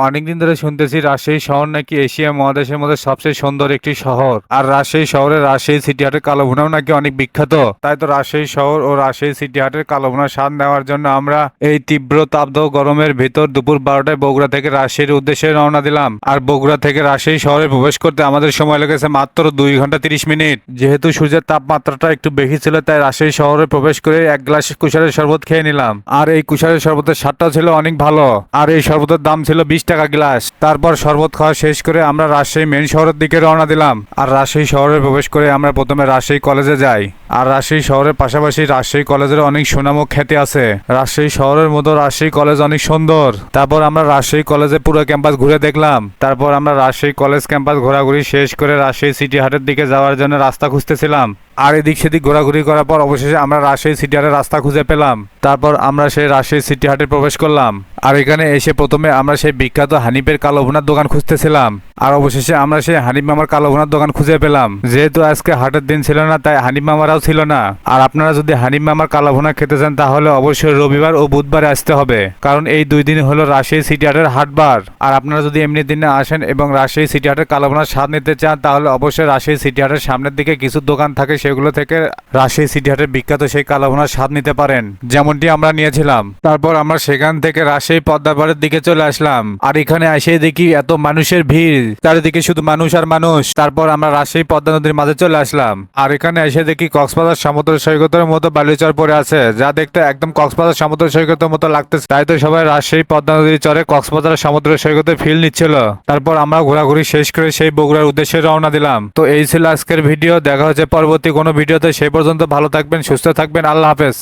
অনেকদিন ধরে শুনতেছি রাজশাহী শহর নাকি এশিয়া মহাদেশের মধ্যে সবচেয়ে সুন্দর একটি শহর। আর রাজশাহী শহরে রাজশাহী সিটি হাটের কালোভুনাও নাকি অনেক বিখ্যাত। তাই তো রাজশাহী শহর ও রাজশাহী সিটি হাটের কালোভুনার স্বাদ নেওয়ার জন্য আমরা এই তীব্র তাপদাহ গরমের ভেতর দুপুর 12টায় বগুড়া থেকে রাজশাহীর উদ্দেশ্যে রওনা দিলাম। আর বগুড়া থেকে রাজশাহী শহরে প্রবেশ করতে আমাদের সময় লেগেছে মাত্র 2 ঘন্টা 30 মিনিট। যেহেতু সূর্যের তাপমাত্রাটা একটু বেশি ছিল, তাই রাজশাহী শহরে প্রবেশ করে এক গ্লাস কুশারের শরবত খেয়ে নিলাম। আর এই কুশারের শরবতের স্বাদটাও ছিল অনেক ভালো। আর এই শরবতের দাম ছিল 20 টাকা গ্লাস। তারপর শরবত খাওয়া শেষ করে আমরা রাজশাহী মেন শহরের দিকে রওনা দিলাম। আর রাজশাহী শহরে প্রবেশ করে আমরা প্রথমে রাজশাহী কলেজে যাই। আর রাজশাহী শহরের পাশাপাশি রাজশাহী কলেজের অনেক সুনাম ও খ্যাতি আছে। রাজশাহী শহরের মতো রাজশাহী কলেজ অনেক সুন্দর। তারপর আমরা রাজশাহী কলেজে পুরো ক্যাম্পাস ঘুরে দেখলাম। তারপর আমরা রাজশাহী কলেজ ক্যাম্পাস ঘোরাঘুরি শেষ করে রাজশাহী সিটি হাটের দিকে যাওয়ার জন্য রাস্তা খুঁজতেছিলাম। আর এদিক সেদিক ঘোরাঘুরি করার পর অবশেষে আমরা রাজশাহী সিটি হাটের রাস্তা খুঁজে পেলাম। তারপর আমরা সেই রাজশাহী সিটি হাটে প্রবেশ করলাম। আর এখানে এসে প্রথমে আমরা সেই বিখ্যাত হানিফের কালো ভুনার দোকান খুঁজতেছিলাম। আর অবশেষে আমরা সেই হানিফ মামার কালো ভুনার দোকান খুঁজে পেলাম। যেহেতু আজকে হাটের দিন ছিল না, তাই হানিফ মামারাও ছিল না। আর আপনারা যদি হানিফ মামার কালো ভুনা খেতে চান তাহলে অবশ্যই রবিবার ও বুধবারে আসতে হবে, কারণ এই 2 দিন হলো রাজশাহী সিটি হাটের হাটবার। আর আপনারা যদি এমনি দিনে আসেন এবং রাজশাহী সিটি হাটের কালো ভুনার স্বাদ নিতে চান তাহলে অবশ্যই রাজশাহী সিটি হাটের সামনের দিকে কিছু দোকান থাকে, সেগুলো থেকে রাজশাহী সিটি হাটের বিখ্যাত সেই কালো ভুনার স্বাদ নিতে পারেন, যেমনটি আমরা নিয়েছিলাম। তারপর আমরা সেখান থেকে রাজশাহী পদ্মাপাড়ের দিকে চলে আসলাম। আর এখানে এসে দেখি এত মানুষের ভিড়, চারিদিকে শুধু মানুষ আর মানুষ। তারপর আমরা রাজশাহী পদ্মা নদীর মাঝে চলে আসলাম। আর এখানে এসে দেখি কক্সবাজার সমুদ্র সৈকতের মতো বালুচর পড়ে আছে, যা দেখতে একদম কক্সবাজার সমুদ্র সৈকতের মতো লাগতেছে। তাই তো সবাই রাজশাহী পদ্মা নদীর চরে কক্সবাজার সমুদ্র সৈকতে ফিল নিচ্ছিল। তারপর আমরা ঘোরাঘুরি শেষ করে সেই বগুড়ার উদ্দেশ্যে রওনা দিলাম। তো এই ছিল আজকের ভিডিও। দেখা হচ্ছে পরবর্তী কোনো ভিডিওতে। সেই পর্যন্ত ভালো থাকবেন, সুস্থ থাকবেন। আল্লাহ হাফেজ।